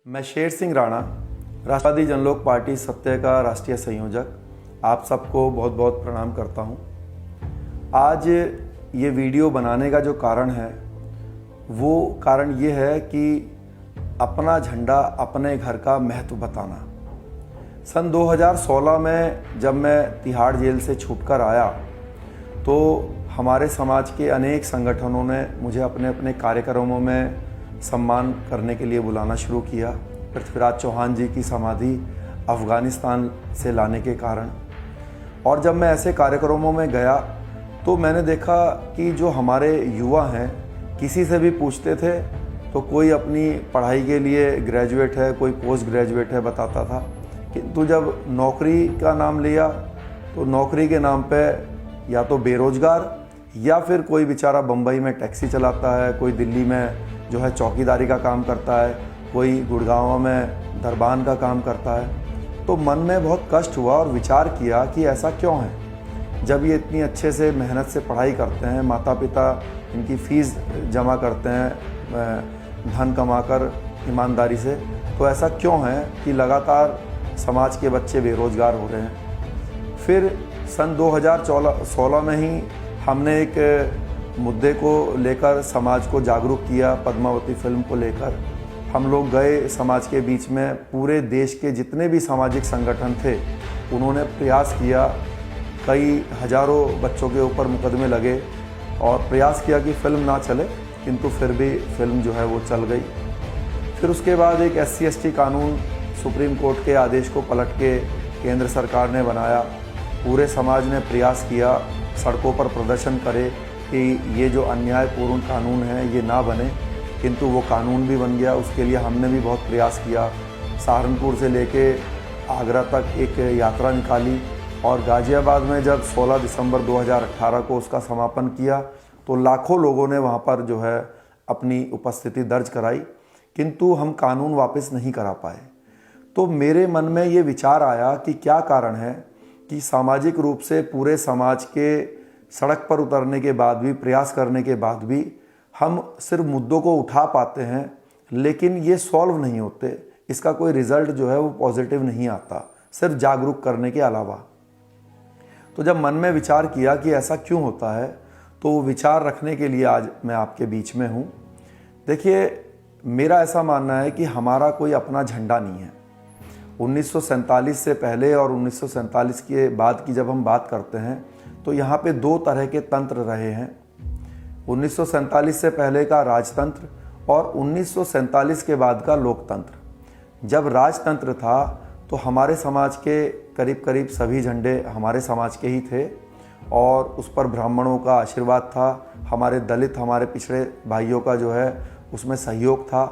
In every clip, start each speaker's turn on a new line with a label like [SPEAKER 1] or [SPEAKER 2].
[SPEAKER 1] मैं शेर सिंह राणा, राष्ट्रवादी जनलोक पार्टी सत्य का राष्ट्रीय संयोजक, आप सबको बहुत बहुत प्रणाम करता हूं। आज ये वीडियो बनाने का जो कारण है वो कारण ये है कि अपना झंडा अपने घर का महत्व बताना। सन 2016 में जब मैं तिहाड़ जेल से छूटकर आया तो हमारे समाज के अनेक संगठनों ने मुझे अपने अपने कार्यक्रमों में सम्मान करने के लिए बुलाना शुरू किया। पृथ्वीराज चौहान जी की समाधि अफ़गानिस्तान से लाने के कारण, और जब मैं ऐसे कार्यक्रमों में गया तो मैंने देखा कि जो हमारे युवा हैं, किसी से भी पूछते थे तो कोई अपनी पढ़ाई के लिए ग्रेजुएट है, कोई पोस्ट ग्रेजुएट है बताता था, किंतु जब नौकरी का नाम लिया तो नौकरी के नाम पे या तो बेरोजगार या फिर कोई बेचारा बम्बई में टैक्सी चलाता है, कोई दिल्ली में जो है चौकीदारी का काम करता है, कोई गुड़गांव में दरबान का काम करता है। तो मन में बहुत कष्ट हुआ और विचार किया कि ऐसा क्यों है, जब ये इतनी अच्छे से मेहनत से पढ़ाई करते हैं, माता पिता इनकी फ़ीस जमा करते हैं धन कमाकर ईमानदारी से, तो ऐसा क्यों है कि लगातार समाज के बच्चे बेरोजगार हो रहे हैं। फिर सन 2016 में ही हमने एक मुद्दे को लेकर समाज को जागरूक किया। पद्मावती फिल्म को लेकर हम लोग गए समाज के बीच में, पूरे देश के जितने भी सामाजिक संगठन थे उन्होंने प्रयास किया। कई हजारों बच्चों के ऊपर मुकदमे लगे और प्रयास किया कि फिल्म ना चले, किंतु फिर भी फिल्म जो है वो चल गई। फिर उसके बाद एक SC/ST कानून सुप्रीम कोर्ट के आदेश को पलट के केंद्र सरकार ने बनाया। पूरे समाज ने प्रयास किया, सड़कों पर प्रदर्शन करे कि ये जो अन्यायपूर्ण कानून है ये ना बने, किंतु वो कानून भी बन गया। उसके लिए हमने भी बहुत प्रयास किया। सहारनपुर से लेके आगरा तक एक यात्रा निकाली और गाज़ियाबाद में जब 16 दिसंबर 2018 को उसका समापन किया तो लाखों लोगों ने वहाँ पर जो है अपनी उपस्थिति दर्ज कराई, किंतु हम कानून वापस नहीं करा पाए। तो मेरे मन में ये विचार आया कि क्या कारण है कि सामाजिक रूप से पूरे समाज के सड़क पर उतरने के बाद भी, प्रयास करने के बाद भी हम सिर्फ मुद्दों को उठा पाते हैं लेकिन ये सॉल्व नहीं होते, इसका कोई रिजल्ट जो है वो पॉजिटिव नहीं आता, सिर्फ जागरूक करने के अलावा। तो जब मन में विचार किया कि ऐसा क्यों होता है, तो वो विचार रखने के लिए आज मैं आपके बीच में हूँ। देखिए, मेरा ऐसा मानना है कि हमारा कोई अपना झंडा नहीं है। 1947 से पहले और 1947 के बाद की जब हम बात करते हैं तो यहाँ पे दो तरह के तंत्र रहे हैं। 1947 से पहले का राजतंत्र और 1947 के बाद का लोकतंत्र। जब राजतंत्र था तो हमारे समाज के करीब करीब सभी झंडे हमारे समाज के ही थे और उस पर ब्राह्मणों का आशीर्वाद था, हमारे दलित, हमारे पिछड़े भाइयों का जो है उसमें सहयोग था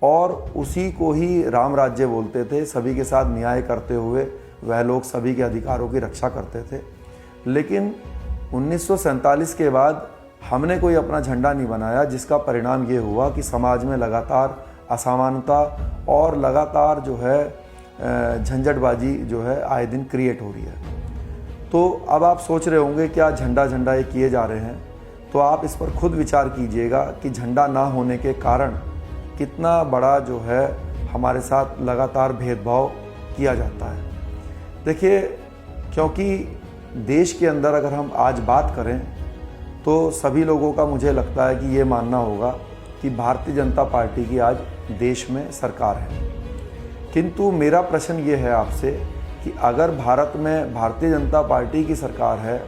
[SPEAKER 1] और उसी को ही राम राज्य बोलते थे। सभी के साथ न्याय करते हुए वह लोग सभी के अधिकारों की रक्षा करते थे। लेकिन 1947 के बाद हमने कोई अपना झंडा नहीं बनाया, जिसका परिणाम ये हुआ कि समाज में लगातार असमानता और लगातार जो है झंझटबाजी जो है आए दिन क्रिएट हो रही है। तो अब आप सोच रहे होंगे क्या झंडा झंडा ये किए जा रहे हैं, तो आप इस पर खुद विचार कीजिएगा कि झंडा ना होने के कारण कितना बड़ा जो है हमारे साथ लगातार भेदभाव किया जाता है। देखिए, क्योंकि देश के अंदर अगर हम आज बात करें तो सभी लोगों का मुझे लगता है कि ये मानना होगा कि भारतीय जनता पार्टी की आज देश में सरकार है। किंतु मेरा प्रश्न ये है आपसे कि अगर भारत में भारतीय जनता पार्टी की सरकार है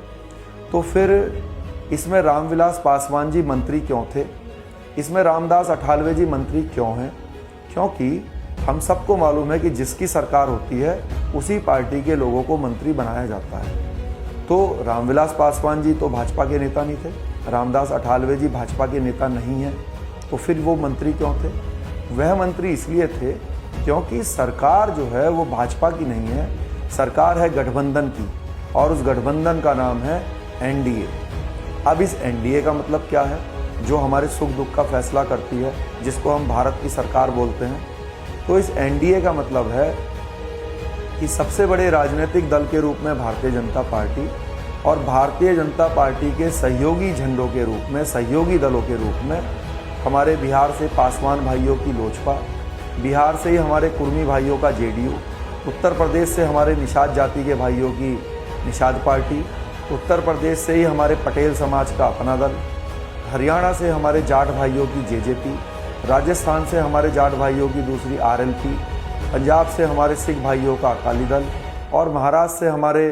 [SPEAKER 1] तो फिर इसमें रामविलास पासवान जी मंत्री क्यों थे, इसमें रामदास अठावले जी मंत्री क्यों हैं? क्योंकि हम सबको मालूम है कि जिसकी सरकार होती है उसी पार्टी के लोगों को मंत्री बनाया जाता है। तो रामविलास पासवान जी तो भाजपा के नेता नहीं थे, रामदास अठावले जी भाजपा के नेता नहीं हैं, तो फिर वो मंत्री क्यों थे? वह मंत्री इसलिए थे क्योंकि सरकार जो है वो भाजपा की नहीं है, सरकार है गठबंधन की और उस गठबंधन का नाम है NDA। अब इस NDA का मतलब क्या है? जो हमारे सुख दुख का फैसला करती है, जिसको हम भारत की सरकार बोलते हैं। तो इस NDA का मतलब है कि सबसे बड़े राजनीतिक दल के रूप में भारतीय जनता पार्टी और भारतीय जनता पार्टी के सहयोगी झंडों के रूप में, सहयोगी दलों के रूप में हमारे बिहार से पासवान भाइयों की लोजपा, बिहार से ही हमारे कुर्मी भाइयों का जेडीयू, उत्तर प्रदेश से हमारे निषाद जाति के भाइयों की निषाद पार्टी, उत्तर प्रदेश से ही हमारे पटेल समाज का अपना दल, हरियाणा से हमारे जाट भाइयों की जेजेपी, राजस्थान से हमारे जाट भाइयों की दूसरी आरएलपी, पंजाब से हमारे सिख भाइयों का अकाली दल और महाराष्ट्र से हमारे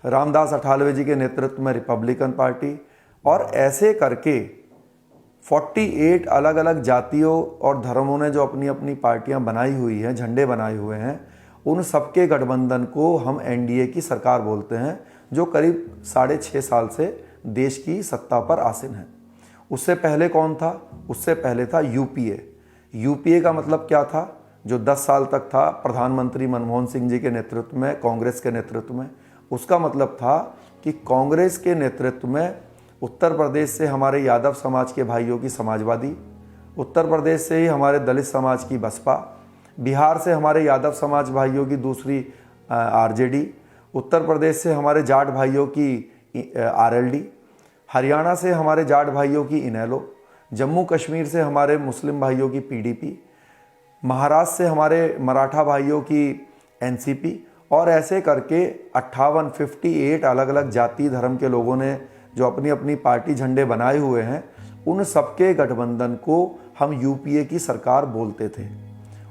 [SPEAKER 1] रामदास अठावले जी के नेतृत्व में रिपब्लिकन पार्टी। और ऐसे करके 48 अलग अलग जातियों और धर्मों ने जो अपनी अपनी पार्टियां बनाई हुई हैं, झंडे बनाए हुए हैं, उन सबके गठबंधन को हम एनडीए की सरकार बोलते हैं, जो करीब 6.5 साल से देश की सत्ता पर आसीन है। उससे पहले कौन था? उससे पहले था यूपीए। यूपीए का मतलब क्या था? जो 10 साल तक था प्रधानमंत्री मनमोहन सिंह जी के नेतृत्व में, कांग्रेस के नेतृत्व में। उसका मतलब था कि कांग्रेस के नेतृत्व में उत्तर प्रदेश से हमारे यादव समाज के भाइयों की समाजवादी, उत्तर प्रदेश से ही हमारे दलित समाज की बसपा, बिहार से हमारे यादव समाज भाइयों की दूसरी आरजेडी, उत्तर प्रदेश से हमारे जाट भाइयों की आरएलडी, हरियाणा से हमारे जाट भाइयों की इनेलो, जम्मू कश्मीर से हमारे मुस्लिम भाइयों की पीडीपी, महाराष्ट्र से हमारे मराठा भाइयों की एनसीपी। और ऐसे करके 58 अलग अलग जाति धर्म के लोगों ने जो अपनी अपनी पार्टी झंडे बनाए हुए हैं, उन सबके गठबंधन को हम यूपीए की सरकार बोलते थे।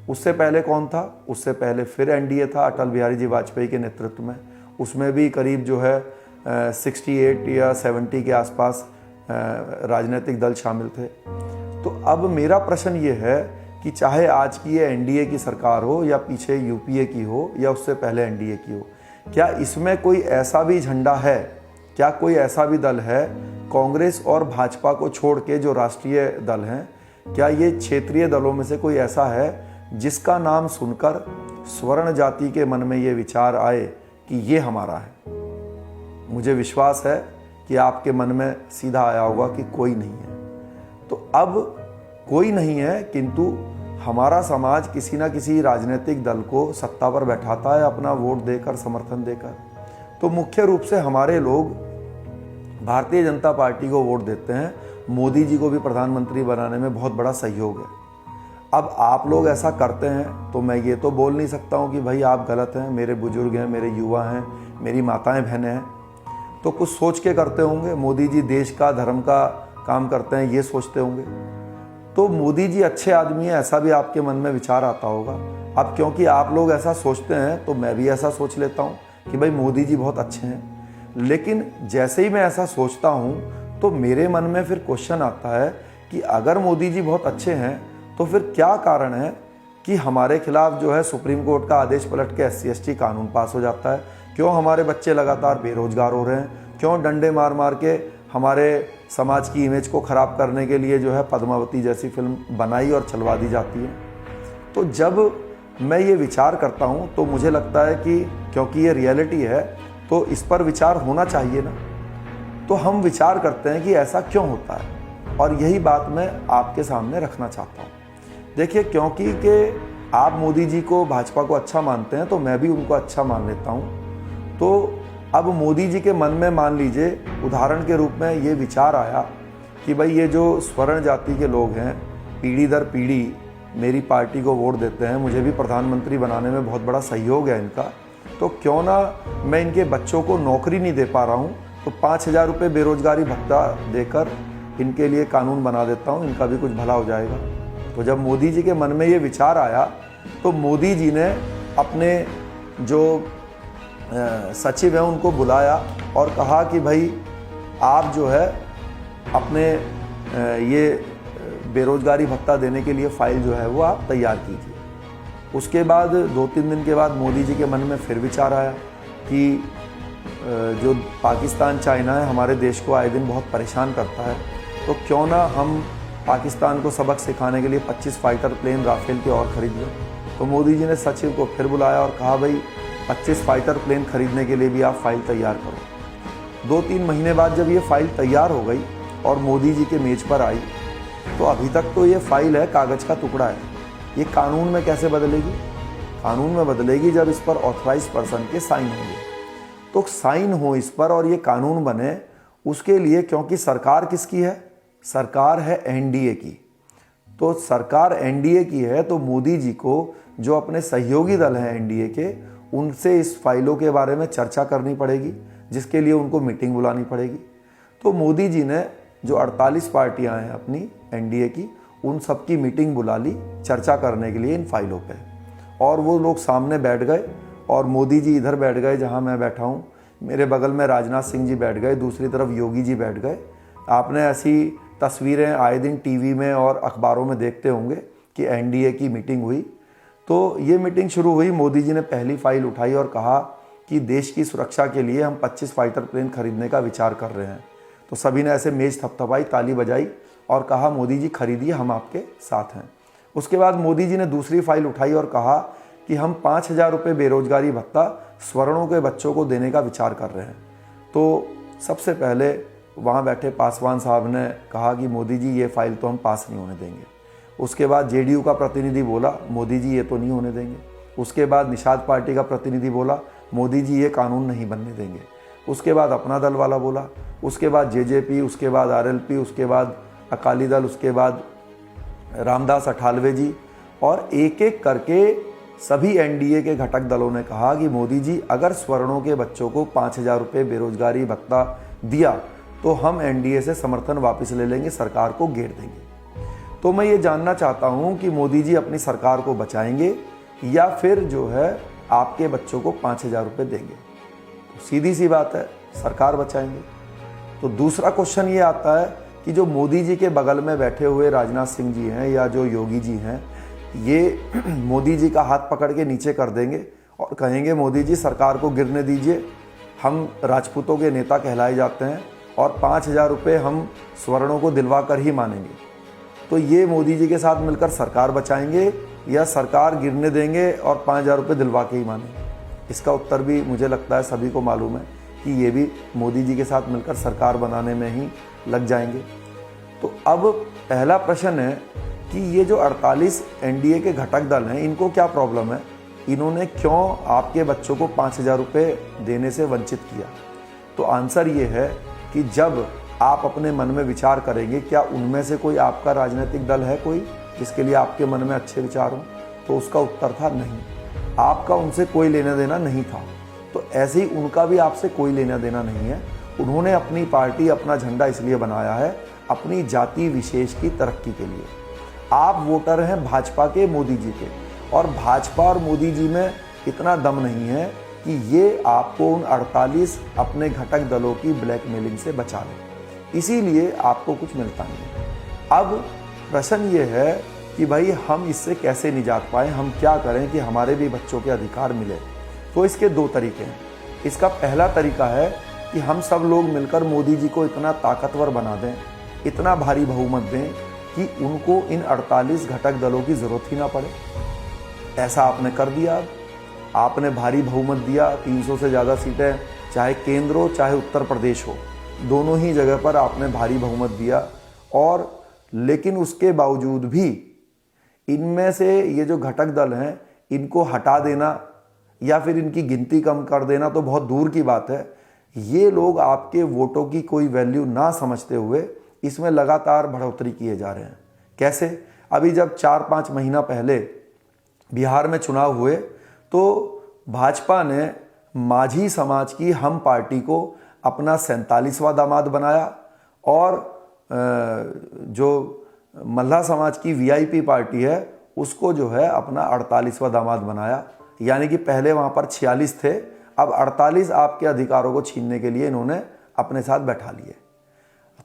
[SPEAKER 1] उससे पहले कौन था? उससे पहले फिर एनडीए था, अटल बिहारी जी वाजपेयी के नेतृत्व में। उसमें भी करीब जो है 68 या 70 के आसपास राजनीतिक दल शामिल थे। तो अब मेरा प्रश्न ये है कि चाहे आज की ये एनडीए की सरकार हो या पीछे यूपीए की हो या उससे पहले एनडीए की हो, क्या इसमें कोई ऐसा भी झंडा है, क्या कोई ऐसा भी दल है, कांग्रेस और भाजपा को छोड़ के जो राष्ट्रीय दल हैं, क्या ये क्षेत्रीय दलों में से कोई ऐसा है जिसका नाम सुनकर स्वर्ण जाति के मन में ये विचार आए कि ये हमारा है? मुझे विश्वास है कि आपके मन में सीधा आया होगा कि कोई नहीं है। तो अब कोई नहीं है, किंतु हमारा समाज किसी ना किसी राजनीतिक दल को सत्ता पर बैठाता है अपना वोट देकर, समर्थन देकर। तो मुख्य रूप से हमारे लोग भारतीय जनता पार्टी को वोट देते हैं। मोदी जी को भी प्रधानमंत्री बनाने में बहुत बड़ा सहयोग है। अब आप लोग ऐसा करते हैं तो मैं ये तो बोल नहीं सकता हूँ कि भाई आप गलत हैं। मेरे बुजुर्ग हैं, मेरे युवा हैं, मेरी माताएं बहनें हैं, तो कुछ सोच के करते होंगे। मोदी जी देश का, धर्म का काम करते हैं, ये सोचते होंगे। तो मोदी जी अच्छे आदमी हैं, ऐसा भी आपके मन में विचार आता होगा। अब क्योंकि आप लोग ऐसा सोचते हैं तो मैं भी ऐसा सोच लेता हूँ कि भाई मोदी जी बहुत अच्छे हैं। लेकिन जैसे ही मैं ऐसा सोचता हूँ तो मेरे मन में फिर क्वेश्चन आता है कि अगर मोदी जी बहुत अच्छे हैं तो फिर क्या कारण है कि हमारे खिलाफ जो है सुप्रीम कोर्ट का आदेश पलट के SC/ST कानून पास हो जाता है? क्यों हमारे बच्चे लगातार बेरोजगार हो रहे हैं? क्यों डंडे मार मार के हमारे समाज की इमेज को ख़राब करने के लिए जो है पद्मावती जैसी फिल्म बनाई और चलवा दी जाती है? तो जब मैं ये विचार करता हूँ तो मुझे लगता है कि क्योंकि ये रियलिटी है तो इस पर विचार होना चाहिए ना। तो हम विचार करते हैं कि ऐसा क्यों होता है, और यही बात मैं आपके सामने रखना चाहता हूँ। देखिए, क्योंकि कि आप मोदी जी को, भाजपा को अच्छा मानते हैं तो मैं भी उनको अच्छा मान लेता हूँ। तो अब मोदी जी के मन में मान लीजिए उदाहरण के रूप में ये विचार आया कि भाई ये जो स्वर्ण जाति के लोग हैं, पीढ़ी दर पीढ़ी मेरी पार्टी को वोट देते हैं, मुझे भी प्रधानमंत्री बनाने में बहुत बड़ा सहयोग है इनका, तो क्यों ना मैं इनके बच्चों को नौकरी नहीं दे पा रहा हूँ तो 5,000 रुपये बेरोजगारी भत्ता देकर इनके लिए कानून बना देता हूँ, इनका भी कुछ भला हो जाएगा। तो जब मोदी जी के मन में ये विचार आया तो मोदी जी ने अपने जो सचिव हैं उनको बुलाया और कहा कि भाई आप जो है अपने ये बेरोजगारी भत्ता देने के लिए फाइल जो है वो आप तैयार कीजिए। उसके बाद 2-3 दिन के बाद मोदी जी के मन में फिर विचार आया कि जो पाकिस्तान, चाइना है, हमारे देश को आए दिन बहुत परेशान करता है, तो क्यों ना हम पाकिस्तान को सबक सिखाने के लिए 25 फाइटर प्लेन राफेल के और ख़रीद लें। तो मोदी जी ने सचिव को फिर बुलाया और कहा भाई 25 फाइटर प्लेन खरीदने के लिए भी आप फाइल तैयार करो। 2-3 महीने बाद जब ये फाइल तैयार हो गई और मोदी जी के मेज पर आई, तो अभी तक तो ये फाइल है, कागज़ का टुकड़ा है। ये कानून में कैसे बदलेगी? कानून में बदलेगी जब इस पर ऑथराइज पर्सन के साइन होंगे। तो साइन हो इस पर और ये कानून बने, उसके लिए, क्योंकि सरकार किसकी है? सरकार है एनडीए की। तो सरकार एनडीए की है, तो मोदी जी को जो अपने सहयोगी दल हैं एनडीए के, उनसे इस फाइलों के बारे में चर्चा करनी पड़ेगी, जिसके लिए उनको मीटिंग बुलानी पड़ेगी। तो मोदी जी ने जो 48 पार्टियां हैं अपनी एनडीए की, उन सब की मीटिंग बुला ली चर्चा करने के लिए इन फाइलों पे। और वो लोग सामने बैठ गए और मोदी जी इधर बैठ गए जहां मैं बैठा हूं, मेरे बगल में राजनाथ सिंह जी बैठ गए, दूसरी तरफ योगी जी बैठ गए। आपने ऐसी तस्वीरें आए दिन टीवी में और अखबारों में देखते होंगे कि एनडीए की मीटिंग हुई। तो ये मीटिंग शुरू हुई, मोदी जी ने पहली फाइल उठाई और कहा कि देश की सुरक्षा के लिए हम 25 फाइटर प्लेन खरीदने का विचार कर रहे हैं। तो सभी ने ऐसे मेज थपथपाई, ताली बजाई और कहा मोदी जी खरीदिए, हम आपके साथ हैं। उसके बाद मोदी जी ने दूसरी फाइल उठाई और कहा कि हम 5,000 रुपये बेरोजगारी भत्ता स्वर्णों के बच्चों को देने का विचार कर रहे हैं। तो सबसे पहले वहाँ बैठे पासवान साहब ने कहा कि मोदी जी ये फाइल तो हम पास नहीं होने देंगे। उसके बाद जेडीयू का प्रतिनिधि बोला मोदी जी ये तो नहीं होने देंगे। उसके बाद निषाद पार्टी का प्रतिनिधि बोला मोदी जी ये कानून नहीं बनने देंगे। उसके बाद अपना दल वाला बोला, उसके बाद जेजेपी, उसके बाद आरएलपी, उसके बाद अकाली दल, उसके बाद रामदास अठावले जी, और एक एक करके सभी एनडीए के घटक दलों ने कहा कि मोदी जी अगर स्वर्णों के बच्चों को 5,000 रुपये बेरोजगारी भत्ता दिया तो हम एनडीए से समर्थन वापस ले लेंगे, सरकार को घेर देंगे। तो मैं ये जानना चाहता हूँ कि मोदी जी अपनी सरकार को बचाएंगे या फिर जो है आपके बच्चों को 5,000 रुपये देंगे। तो सीधी सी बात है, सरकार बचाएंगे। तो दूसरा क्वेश्चन ये आता है कि जो मोदी जी के बगल में बैठे हुए राजनाथ सिंह जी हैं या जो योगी जी हैं, ये मोदी जी का हाथ पकड़ के नीचे कर देंगे और कहेंगे मोदी जी सरकार को गिरने दीजिए, हम राजपूतों के नेता कहलाए जाते हैं और 5,000 रुपये हम स्वर्णों को दिलवा कर ही मानेंगे। तो ये मोदी जी के साथ मिलकर सरकार बचाएंगे या सरकार गिरने देंगे और 5,000 रुपये दिलवा के ही मानेंगे? इसका उत्तर भी मुझे लगता है सभी को मालूम है कि ये भी मोदी जी के साथ मिलकर सरकार बनाने में ही लग जाएंगे। तो अब पहला प्रश्न है कि ये जो 48 एनडीए के घटक दल हैं, इनको क्या प्रॉब्लम है? इन्होंने क्यों आपके बच्चों को 5,000 रुपये देने से वंचित किया? तो आंसर ये है कि जब आप अपने मन में विचार करेंगे, क्या उनमें से कोई आपका राजनीतिक दल है कोई जिसके लिए आपके मन में अच्छे विचार हों? तो उसका उत्तर था नहीं, आपका उनसे कोई लेना देना नहीं था। तो ऐसे ही उनका भी आपसे कोई लेना देना नहीं है। उन्होंने अपनी पार्टी, अपना झंडा इसलिए बनाया है अपनी जाति विशेष की तरक्की के लिए। आप वोटर हैं भाजपा के, मोदी जी के, और भाजपा और मोदी जी में इतना दम नहीं है कि ये आपको उन 48 अपने घटक दलों की ब्लैकमेलिंग से बचा लें, इसीलिए आपको कुछ मिलता नहीं है। अब प्रश्न ये है कि भाई हम इससे कैसे निजात पाएं, हम क्या करें कि हमारे भी बच्चों के अधिकार मिले? तो इसके दो तरीके हैं। इसका पहला तरीका है कि हम सब लोग मिलकर मोदी जी को इतना ताकतवर बना दें, इतना भारी बहुमत दें कि उनको इन 48 घटक दलों की ज़रूरत ही ना पड़े। ऐसा आपने कर दिया, आपने भारी बहुमत दिया, 300 से ज़्यादा सीटें, चाहे केंद्र हो चाहे उत्तर प्रदेश हो, दोनों ही जगह पर आपने भारी बहुमत दिया। और लेकिन उसके बावजूद भी इनमें से ये जो घटक दल हैं, इनको हटा देना या फिर इनकी गिनती कम कर देना तो बहुत दूर की बात है। ये लोग आपके वोटों की कोई वैल्यू ना समझते हुए इसमें लगातार बढ़ोतरी किए जा रहे हैं। कैसे? अभी जब 4-5 महीना पहले बिहार में चुनाव हुए तो भाजपा ने माझी समाज की हम पार्टी को अपना 47वां दामाद बनाया और जो मल्ला समाज की वीआईपी पार्टी है उसको जो है अपना 48वां दामाद बनाया। यानी कि पहले वहाँ पर 46 थे, अब 48 आपके अधिकारों को छीनने के लिए इन्होंने अपने साथ बैठा लिए।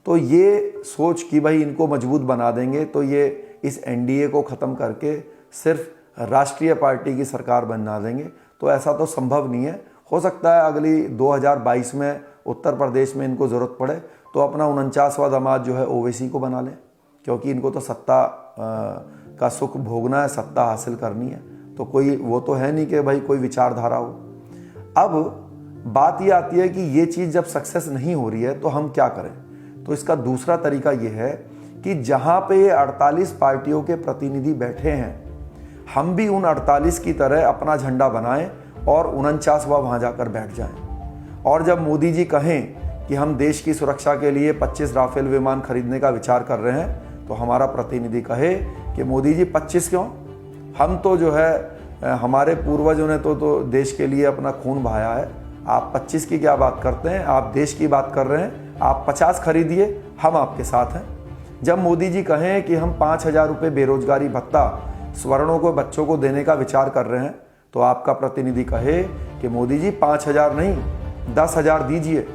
[SPEAKER 1] तो ये सोच कि भाई इनको मजबूत बना देंगे तो ये इस एनडीए को ख़त्म करके सिर्फ राष्ट्रीय पार्टी की सरकार बना देंगे, तो ऐसा तो संभव नहीं है। हो सकता है अगली 2022 में उत्तर प्रदेश में इनको ज़रूरत पड़े तो अपना 49वां दामाद जो है ओवैसी को बना लें, क्योंकि इनको तो सत्ता का सुख भोगना है, सत्ता हासिल करनी है। तो कोई वो तो है नहीं कि भाई कोई विचारधारा हो। अब बात ये आती है कि ये चीज़ जब सक्सेस नहीं हो रही है तो हम क्या करें? तो इसका दूसरा तरीका ये है कि जहाँ पे ये 48 पार्टियों के प्रतिनिधि बैठे हैं, हम भी उन 48 की तरह अपना झंडा बनाएं और 49वां वहाँ जाकर बैठ जाएं। और जब मोदी जी कहें कि हम देश की सुरक्षा के लिए 25 राफेल विमान खरीदने का विचार कर रहे हैं, तो हमारा प्रतिनिधि कहे कि मोदी जी 25 क्यों, हम तो जो है हमारे पूर्वजों ने तो देश के लिए अपना खून बहाया है, आप 25 की क्या बात करते हैं, आप देश की बात कर रहे हैं, आप 50 खरीदिए, हम आपके साथ हैं। जब मोदी जी कहें कि हम 5,000 रुपये बेरोजगारी भत्ता स्वर्णों को बच्चों को देने का विचार कर रहे हैं, तो आपका प्रतिनिधि कहे कि मोदी जी 5,000 नहीं 10,000 दीजिए,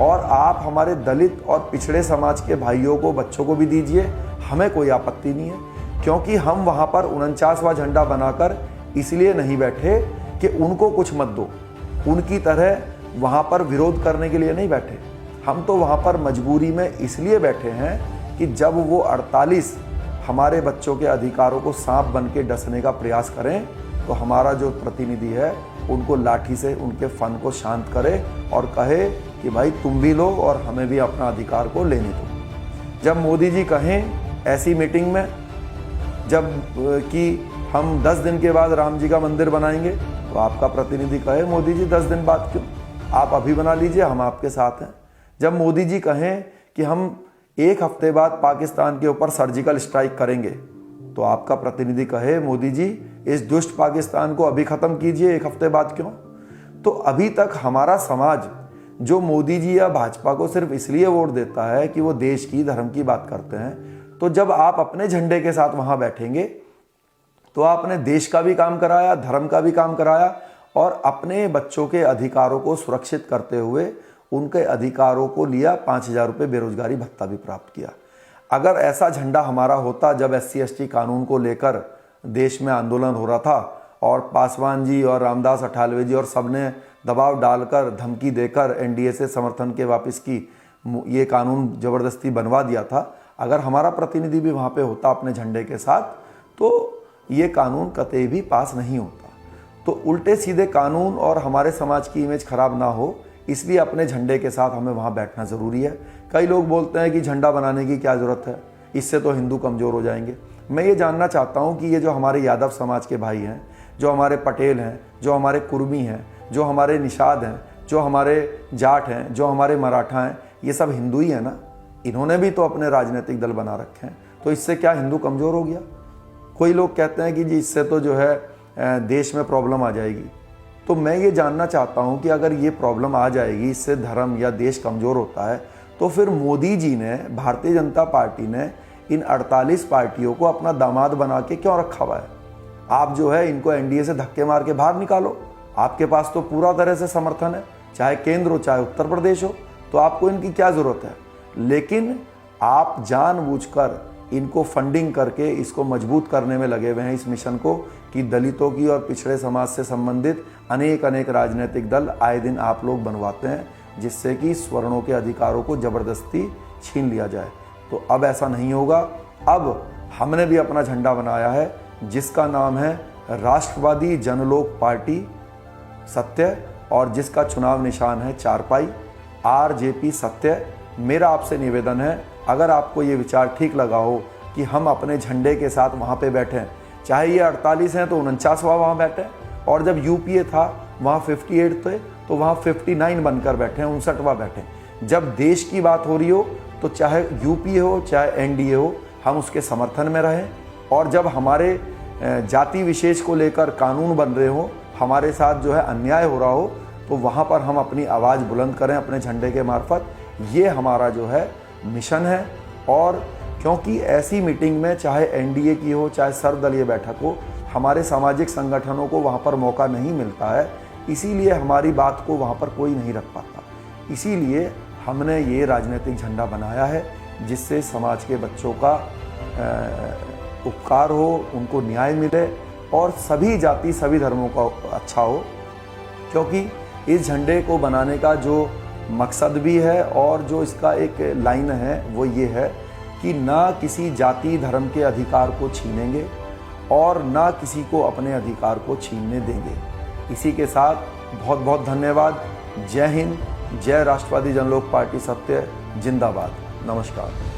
[SPEAKER 1] और आप हमारे दलित और पिछड़े समाज के भाइयों को बच्चों को भी दीजिए, हमें कोई आपत्ति नहीं है। क्योंकि हम वहाँ पर 49वां झंडा बनाकर इसलिए नहीं बैठे कि उनको कुछ मत दो, उनकी तरह वहाँ पर विरोध करने के लिए नहीं बैठे। हम तो वहाँ पर मजबूरी में इसलिए बैठे हैं कि जब वो 48 हमारे बच्चों के अधिकारों को सांप बन के डसने का प्रयास करें, तो हमारा जो प्रतिनिधि है उनको लाठी से उनके फन को शांत करे और कहे कि भाई तुम भी लो और हमें भी अपना अधिकार को लेने दो। जब मोदी जी कहें ऐसी मीटिंग में जब कि हम 10 दिन के बाद राम जी का मंदिर बनाएंगे, तो आपका प्रतिनिधि कहे मोदी जी 10 दिन बाद क्यों, आप अभी बना लीजिए, हम आपके साथ हैं। जब मोदी जी कहें कि हम 1 हफ्ते बाद पाकिस्तान के ऊपर सर्जिकल स्ट्राइक करेंगे, तो आपका प्रतिनिधि कहे मोदी जी इस दुष्ट पाकिस्तान को अभी ख़त्म कीजिए, 1 हफ्ते बाद क्यों। तो अभी तक हमारा समाज जो मोदी जी या भाजपा को सिर्फ इसलिए वोट देता है कि वो देश की धर्म की बात करते हैं, तो जब आप अपने झंडे के साथ वहाँ बैठेंगे तो आपने देश का भी काम कराया, धर्म का भी काम कराया, और अपने बच्चों के अधिकारों को सुरक्षित करते हुए उनके अधिकारों को लिया, 5,000 रुपये बेरोजगारी भत्ता भी प्राप्त किया। अगर ऐसा झंडा हमारा होता जब SC/ST कानून को लेकर देश में आंदोलन हो रहा था और पासवान जी और रामदास अठावले जी और सब ने दबाव डालकर धमकी देकर NDA से समर्थन के वापस की ये कानून ज़बरदस्ती बनवा दिया था, अगर हमारा प्रतिनिधि भी वहाँ पे होता अपने झंडे के साथ, तो ये कानून कतई भी पास नहीं होता। तो उल्टे सीधे कानून और हमारे समाज की इमेज खराब ना हो, इसलिए अपने झंडे के साथ हमें वहाँ बैठना ज़रूरी है। कई लोग बोलते हैं कि झंडा बनाने की क्या ज़रूरत है, इससे तो हिंदू कमज़ोर हो जाएंगे। मैं ये जानना चाहता हूँ कि ये जो हमारे यादव समाज के भाई हैं, जो हमारे पटेल हैं, जो हमारे कुर्मी हैं, जो हमारे निषाद हैं, जो हमारे जाट हैं, जो हमारे मराठा हैं, ये सब हिंदू ही हैं ना, इन्होंने भी तो अपने राजनीतिक दल बना रखे हैं, तो इससे क्या हिंदू कमज़ोर हो गया। कोई लोग कहते हैं कि जी इससे तो जो है देश में प्रॉब्लम आ जाएगी। तो मैं ये जानना चाहता हूँ कि अगर ये प्रॉब्लम आ जाएगी, इससे धर्म या देश कमज़ोर होता है, तो फिर मोदी जी ने, भारतीय जनता पार्टी ने इन 48 पार्टियों को अपना दामाद बना के क्यों रखा हुआ है। आप जो है इनको NDA से धक्के मार के बाहर निकालो, आपके पास तो पूरा तरह से समर्थन है, चाहे केंद्र हो चाहे उत्तर प्रदेश हो, तो आपको इनकी क्या ज़रूरत है। लेकिन आप जानबूझकर इनको फंडिंग करके इसको मजबूत करने में लगे हुए हैं, इस मिशन को, कि दलितों की और पिछड़े समाज से संबंधित अनेक राजनीतिक दल आए दिन आप लोग बनवाते हैं, जिससे कि स्वर्णों के अधिकारों को ज़बरदस्ती छीन लिया जाए। तो अब ऐसा नहीं होगा। अब हमने भी अपना झंडा बनाया है जिसका नाम है राष्ट्रवादी जनलोक पार्टी सत्य, और जिसका चुनाव निशान है चारपाई, RJP सत्य। मेरा आपसे निवेदन है, अगर आपको ये विचार ठीक लगा हो कि हम अपने झंडे के साथ वहाँ पे बैठें, चाहे ये 48 हैं तो 49वां वहाँ बैठें, और जब UPA था वहाँ 58 थे तो वहाँ 59 बनकर बैठें, 59वां बैठें। जब देश की बात हो रही हो तो चाहे UPA हो चाहे NDA हो, हम उसके समर्थन में रहें। और जब हमारे जाति विशेष को लेकर कानून बन रहे हो, हमारे साथ जो है अन्याय हो रहा हो, तो वहाँ पर हम अपनी आवाज़ बुलंद करें अपने झंडे के मार्फत। ये हमारा जो है मिशन है। और क्योंकि ऐसी मीटिंग में चाहे NDA की हो चाहे सर्वदलीय बैठक हो, हमारे सामाजिक संगठनों को वहाँ पर मौका नहीं मिलता है, इसीलिए हमारी बात को वहाँ पर कोई नहीं रख पाता। इसीलिए हमने ये राजनीतिक झंडा बनाया है, जिससे समाज के बच्चों का उपकार हो, उनको न्याय मिले और सभी जाति सभी धर्मों का अच्छा हो। क्योंकि इस झंडे को बनाने का जो मकसद भी है और जो इसका एक लाइन है वो ये है कि ना किसी जाति धर्म के अधिकार को छीनेंगे और ना किसी को अपने अधिकार को छीनने देंगे। इसी के साथ बहुत बहुत धन्यवाद। जय हिंद, जय राष्ट्रवादी जनलोक पार्टी सत्य, जिंदाबाद। नमस्कार।